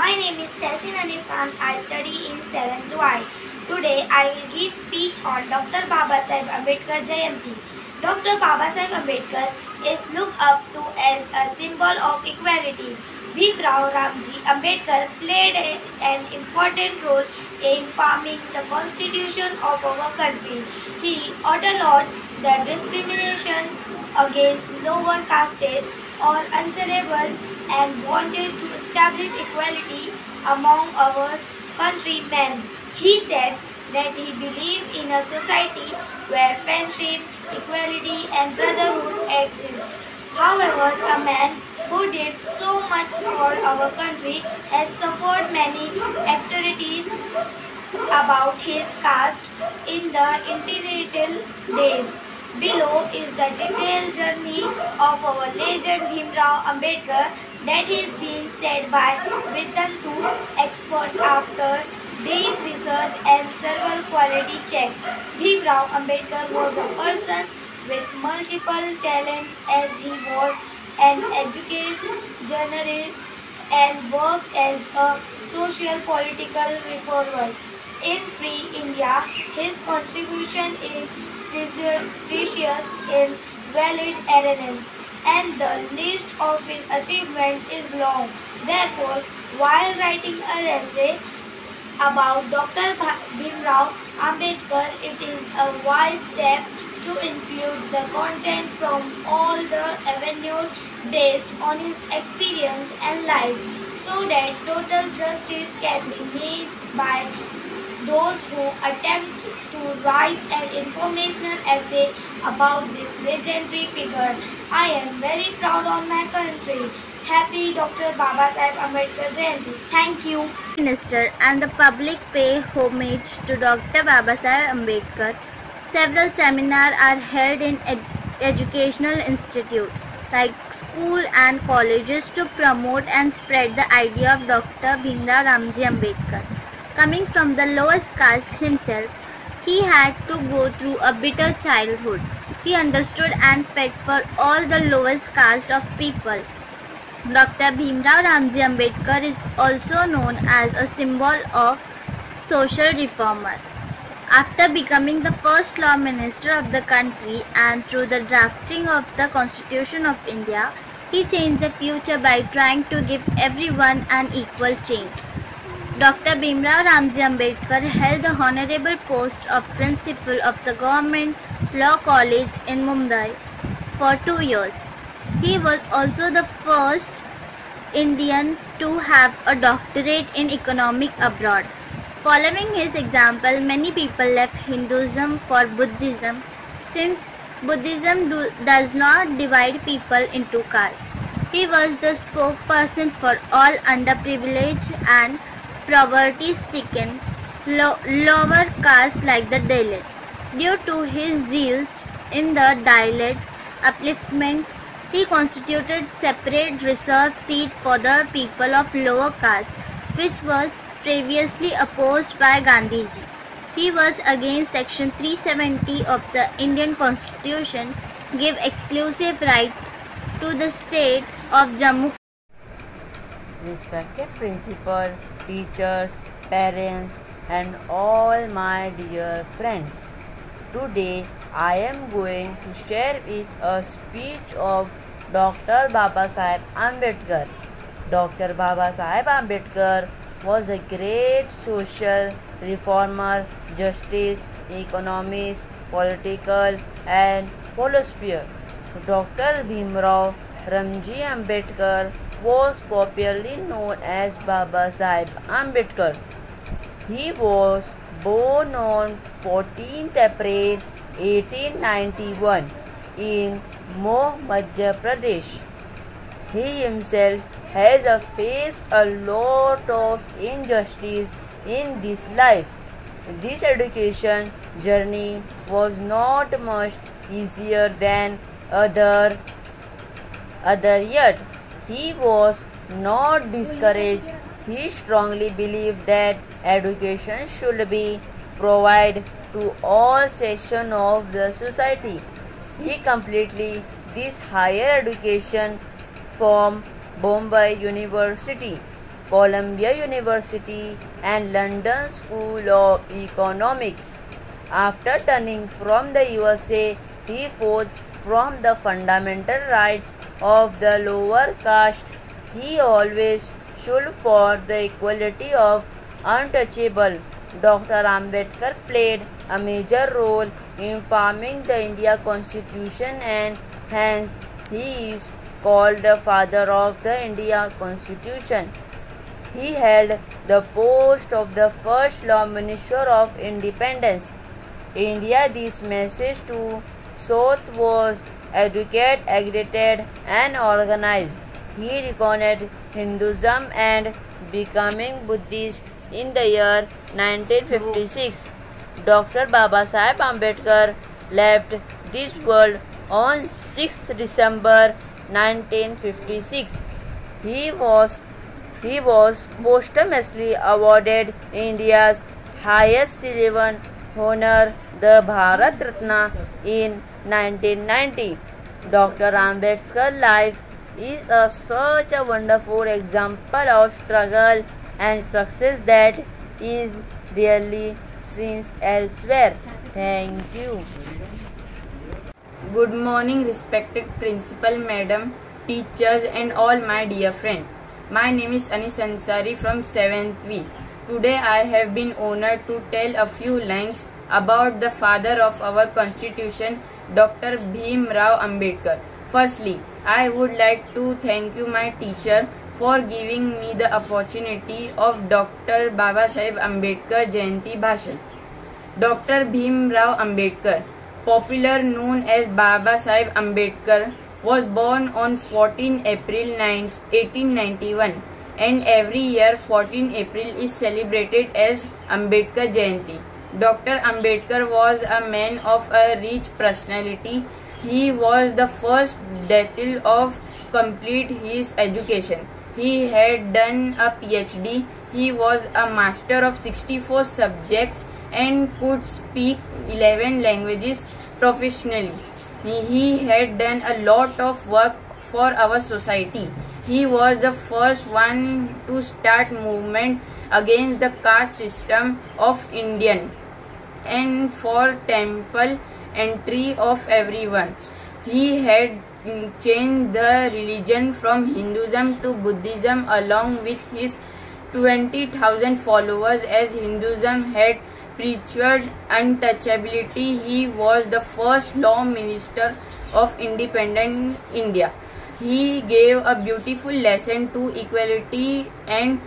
My name is Tehsin Hanif and I study in 7th Y. Today I will give speech on Dr. Babasaheb Ambedkar Jayanti. Dr. Babasaheb Ambedkar is looked up to as a symbol of equality. Bhimrao Ramji Ambedkar played an important role in forming the constitution of our country. He outlawed the discrimination against lower castes or untouchable and wanted to establish equality among our countrymen. He said that he believed in a society where friendship, equality and brotherhood exist. However, a man who did so much for our country has suffered many atrocities about his caste in the interregnal days. Below is the detailed journey of our legend Bhimrao Ambedkar that is being said by Vitantu expert after deep research and several quality checks. Bhimrao Ambedkar was a person with multiple talents as he was an educated journalist and worked as a social political reformer. In free India, his contribution is precious in valid evidence, and the list of his achievements is long. Therefore, while writing an essay about Dr. Bhimrao Ambedkar, it is a wise step to include the content from all the avenues based on his experience and life, so that total justice can be made by those who attempt to write an informational essay about this legendary figure. I am very proud of my country. Happy Dr. Babasaheb Ambedkar Jayanti. Thank you. Minister and the public pay homage to Dr. Babasaheb Ambedkar. Several seminars are held in educational institutes like school and colleges to promote and spread the idea of Dr. Bhimrao Ramji Ambedkar. Coming from the lowest caste himself, he had to go through a bitter childhood. He understood and fed for all the lowest caste of people. Dr. Bhimrao Ramji Ambedkar is also known as a symbol of social reformer. After becoming the first law minister of the country and through the drafting of the Constitution of India, he changed the future by trying to give everyone an equal change. Dr. Bhimrao Ramji Ambedkar held the honorable post of principal of the Government Law College in Mumbai for 2 years. He was also the first Indian to have a doctorate in economics abroad. Following his example, many people left Hinduism for Buddhism, since Buddhism does not divide people into castes. He was the spokesperson for all underprivileged and poverty-stricken lower caste like the Dalits. Due to his zeal in the Dalits' upliftment, he constituted separate reserved seat for the people of lower caste, which was previously opposed by Gandhiji. He was against Section 370 of the Indian Constitution, give exclusive right to the state of Jammu. Respected principal, teachers, parents and all my dear friends. Today I am going to share with a speech of Dr. Babasaheb Ambedkar. Dr. Babasaheb Ambedkar was a great social reformer, justice, economist, political and philosopher. Dr. Bhimrao Ramji Ambedkar was popularly known as Babasaheb Ambedkar. He was born on 14th April 1891 in Moh, Madhya Pradesh. He himself has faced a lot of injustice in this life. This education journey was not much easier than other yet. He was not discouraged. He strongly believed that education should be provided to all sections of the society. He completed this higher education from Bombay University, Columbia University, and London School of Economics. After turning from the USA, he fought from the fundamental rights of the lower caste. He always stood for the equality of untouchable. Dr. Ambedkar played a major role in forming the India Constitution, and hence he is called the father of the India Constitution. He held the post of the first Law Minister of Independence. India. This message to South was educate, aggregated, and organized. He recognized Hinduism and becoming Buddhist in the year 1956. Dr. Babasaheb Ambedkar left this world on 6th December 1956. He was posthumously awarded India's highest civilian honor, the Bharat Ratna, in 1990. Dr. Ambedkar's life is such a wonderful example of struggle and success that is rarely seen elsewhere. Thank you. Good morning, respected Principal Madam, teachers and all my dear friends. My name is Anis Ansari from 7th V. Today I have been honored to tell a few lines about the father of our constitution, Dr. Bhim Rao Ambedkar. Firstly, I would like to thank you, my teacher, for giving me the opportunity of Dr. Babasaheb Ambedkar Jayanti Bhashan. Dr. Bhim Rao Ambedkar, popular known as Babasaheb Ambedkar, was born on 14 April 1891, and every year 14 April is celebrated as Ambedkar Jayanti. Dr. Ambedkar was a man of a rich personality. He was the first Datil of complete his education. He had done a PhD. He was a master of 64 subjects and could speak 11 languages professionally. He had done a lot of work for our society. He was the first one to start movement against the caste system of Indian and for temple entry of everyone. He had changed the religion from Hinduism to Buddhism along with his 20,000 followers, as Hinduism had preached untouchability. He was the first law minister of independent India. He gave a beautiful lesson to equality and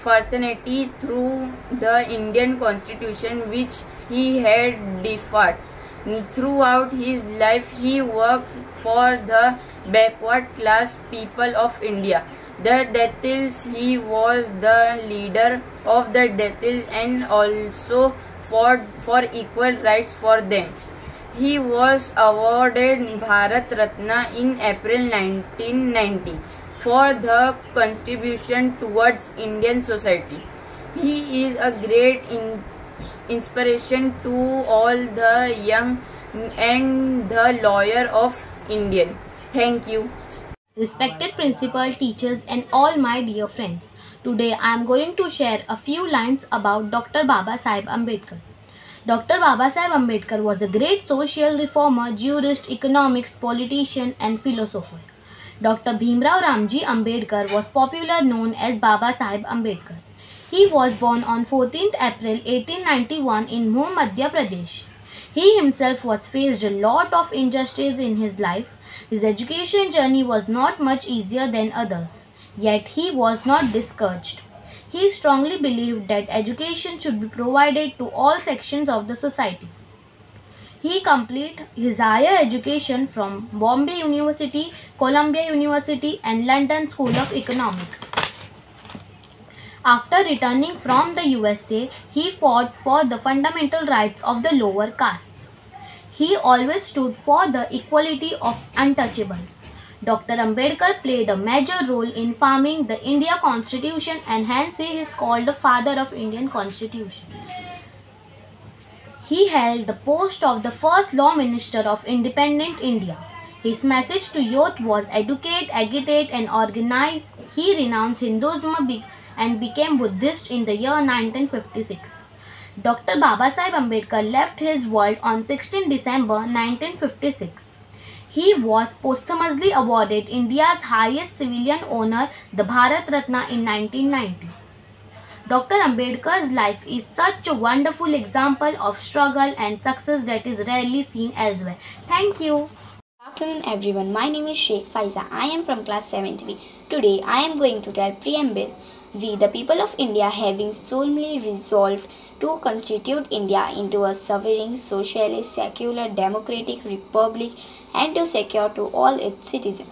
fraternity through the Indian constitution, which he had defied. Throughout his life, he worked for the backward class people of India. The Datils, he was the leader of the Datils and also fought for equal rights for them. He was awarded Bharat Ratna in April 1990 for the contribution towards Indian society. He is a great inspiration to all the young and the lawyer of Indian. Thank you. Respected principal, teachers and all my dear friends, today I am going to share a few lines about Dr. Babasaheb Ambedkar. Dr. Babasaheb Ambedkar was a great social reformer, jurist, economics, politician and philosopher. Dr. Bhimrao Ramji Ambedkar was popularly known as Babasaheb Ambedkar. He was born on 14th April 1891 in Mhow, Madhya Pradesh. He himself was faced a lot of injustice in his life. His education journey was not much easier than others, yet he was not discouraged. He strongly believed that education should be provided to all sections of the society. He completed his higher education from Bombay University, Columbia University and London School of Economics. After returning from the USA, he fought for the fundamental rights of the lower castes. He always stood for the equality of untouchables. Dr. Ambedkar played a major role in forming the India Constitution, and hence he is called the father of Indian Constitution. He held the post of the first Law Minister of independent India. His message to youth was educate, agitate and organize. He renounced Hinduism and became Buddhist in the year 1956. Dr. Babasaheb Ambedkar left his world on 16 December 1956. He was posthumously awarded India's highest civilian honor, the Bharat Ratna, in 1990. Dr. Ambedkar's life is such a wonderful example of struggle and success that is rarely seen elsewhere. Thank you. Good afternoon everyone, my name is Sheikh Faiza. I am from class 7th B. Today I am going to tell preamble. We the people of India having solemnly resolved to constitute India into a sovereign, socialist, secular, democratic republic and to secure to all its citizens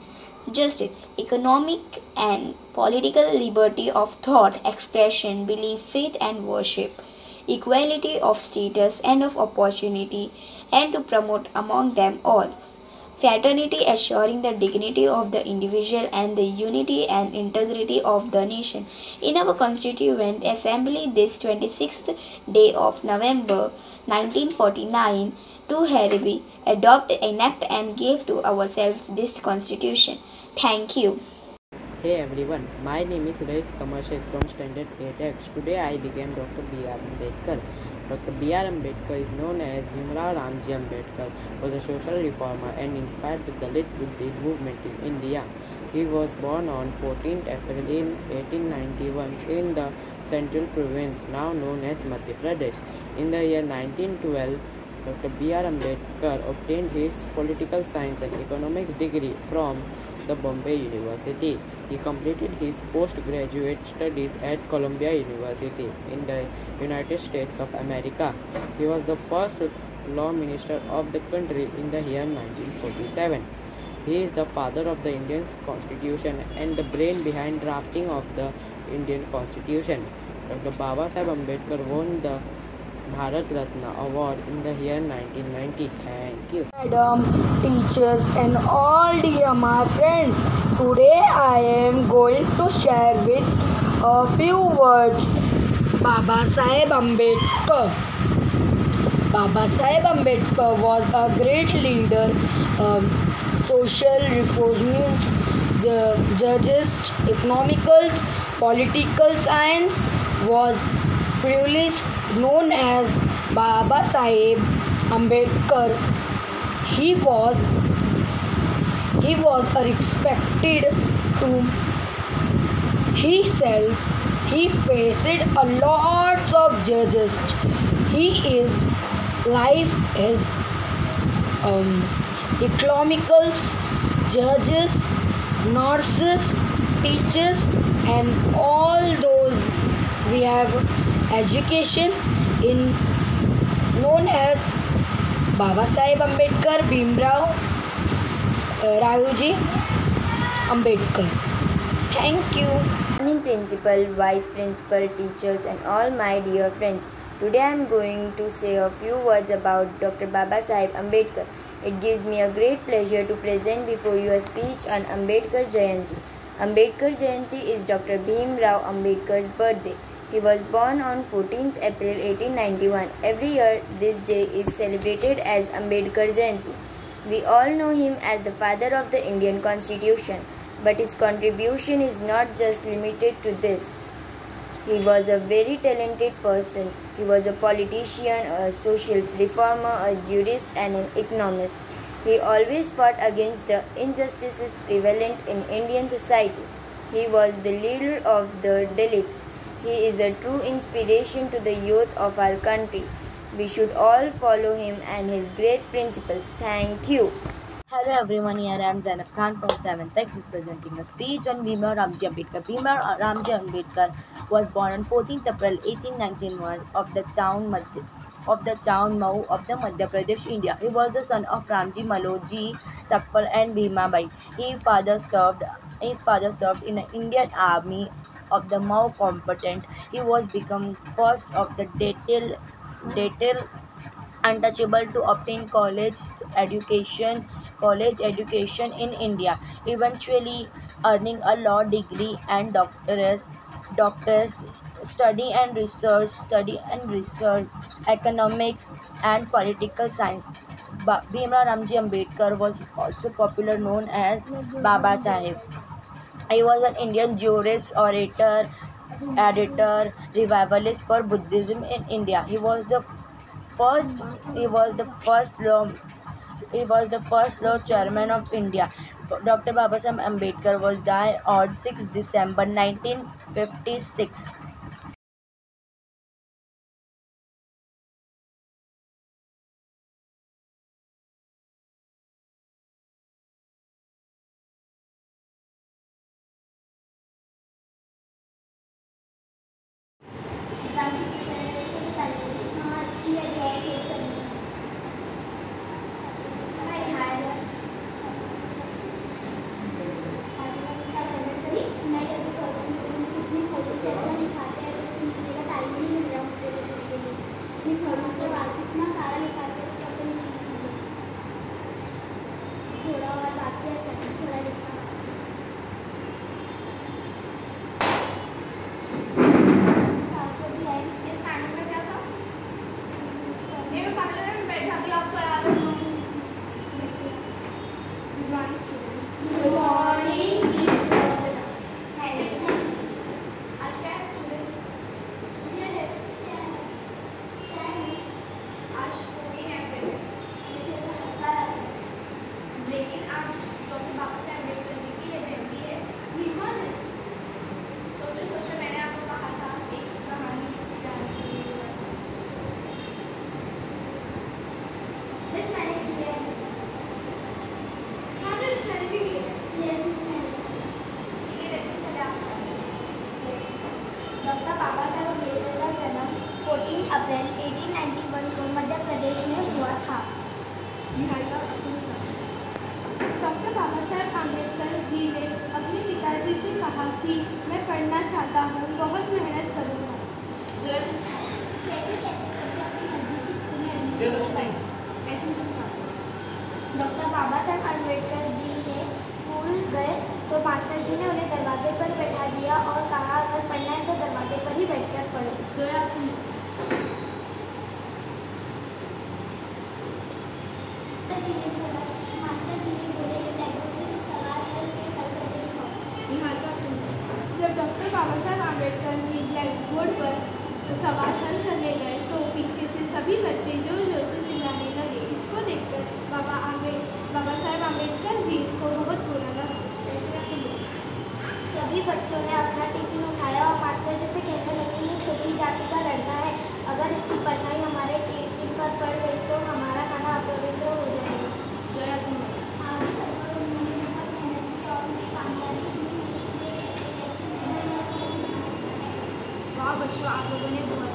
justice, economic and political liberty of thought, expression, belief, faith and worship, equality of status and of opportunity, and to promote among them all fraternity, assuring the dignity of the individual and the unity and integrity of the nation. In our Constituent Assembly this 26th day of November 1949, to Harry adopt, enact and gave to ourselves this constitution. Thank you. Hey everyone, my name is Rais Kamarshek from Standard 8X. Today I became Dr. B.R. Ambedkar. Dr. B.R. Ambedkar is known as Bhimrao Ramji Ambedkar, was a social reformer and inspired the Dalit Buddhist movement in India. He was born on 14th April in 1891 in the Central Province, now known as Madhya Pradesh. In the year 1912, Dr. B.R. Ambedkar obtained his political science and economics degree from the Bombay University. He completed his postgraduate studies at Columbia University in the United States of America. He was the first law minister of the country in the year 1947. He is the father of the Indian Constitution and the brain behind drafting of the Indian Constitution. Dr. Babasaheb Ambedkar won the Bharat Ratna Award in the year 1990. Thank you. Madam, teachers and all dear my friends, today I am going to share with a few words Babasaheb Ambedkar. Babasaheb Ambedkar was a great leader, social reformist, the judges, economicals, political science, was privileged, known as Babasaheb Ambedkar. He was respected to himself. He faced a lot of judges. His life is economicals, judges, nurses, teachers, and all those we have education in known as Babasaheb Ambedkar, Bhimrao Raoji Ambedkar. Thank you. Morning principal, vice principal, teachers and all my dear friends. Today I am going to say a few words about Dr. Babasaheb Ambedkar. It gives me a great pleasure to present before you a speech on Ambedkar Jayanti. Ambedkar Jayanti is Dr. Bhimrao Ambedkar's birthday. He was born on 14th April 1891. Every year this day is celebrated as Ambedkar Jayanti. We all know him as the father of the Indian Constitution, but his contribution is not just limited to this. He was a very talented person. He was a politician, a social reformer, a jurist and an economist. He always fought against the injustices prevalent in Indian society. He was the leader of the Dalits. He is a true inspiration to the youth of our country. We should all follow him and his great principles. Thank you. Hello everyone, here I am Zainab Khan from 7th X presenting a speech on Bhimrao Ramji Ambedkar. Bhimrao Ramji Ambedkar was born on 14th April 1891 of the town Mau of the Madhya Pradesh, India. He was the son of Ramji Maloji Sakpal and Bhima Bai. His father served in the Indian Army of the Mau combatant. He was become first of the datil untouchable to obtain college education in India, eventually earning a law degree and doctors study and research economics and political science. Bhimrao Ramji Ambedkar was also popular known as Baba Saheb. He was an Indian jurist, orator, editor, revivalist for Buddhism in India. First he was the first law he was the first law chairman of India. Dr. Babasaheb Ambedkar was died on 6 December 1956. Exam की preparation कैसे चल रही है? हाँ अच्छी है, बहुत थोड़ी करनी है। नहीं अभी करूँगी, इतनी फोटो से इतना लिखाते हैं, तो लिखने का टाइम ही नहीं मिल रहा मुझे लिखने के लिए। इतनी फोटो से बात इतना सारा लिखाते हैं तो कैसे लिखेंगे? थोड़ा और बाकी है, सब थोड़ा लिखना बाकी है। आपको भी है ये साइड में क्या था? ये मैं पार्लर में बैठ जाती हूँ, आप पढ़ा रहे हो। One students. Good morning, teachers. Hello. आज क्या है students? क्या है? क्या है? आज 14 अप्रैल है। इसे तो हंसा रहा है। लेकिन आज डॉक्टर बाबा साहेब अम्बेडकर जी की जयंती है। ये कौन है? सोचो सोचो, मैंने आपको कहा था एक कहानी लिखी जाएगी। बस मैंने किया है। हाँ मिस मैंने भी किया है। यस मिस मैंने। ठीक है वैसे चले आप। यस। डॉक्टर बाबा साहेब अम्बेडकर का जन्म 14 अप्रैल 1891 को मध्य प्रदेश में हुआ था। बिहार का डॉक्टर बाबा साहेब अम्बेडकर जी ने अपने पिताजी से कहा कि मैं पढ़ना चाहता हूँ, बहुत मेहनत करूँगा। डॉक्टर बाबा साहेब अम्बेडकर जी ने स्कूल गए तो मास्टर जी ने उन्हें दरवाजे पर बैठा दिया और कहा अगर पढ़ना है तो दरवाजे पर ही बैठकर पढ़ो। मास्टर जी ने बोले जो सवाल है उसके हल करके दिखाओ। जब doctor Baba Saheb Ambedkar ji black board पर सवाल हल करने गए तो पीछे से सभी बच्चे जोर जोर से चिल्लाने लगे। इसको देखकर बाबा साहेब अम्बेडकर जी को बहुत बुरा लगा। सभी बच्चों ने अपना टिफिन उठाया और मास्टर जी से कहने लगे ये छोटी जाति का लड़का है, अगर इसकी परछाई हमारे टिफिन पर पड़ गई तो हमारा खाना अपवित्र हो जाएगा। आगे चलकर उन्होंने बहुत मेहनत की और उन्हें कामयाबी मिली। इसलिए वाह बच्चों, आप लोगों ने बहुत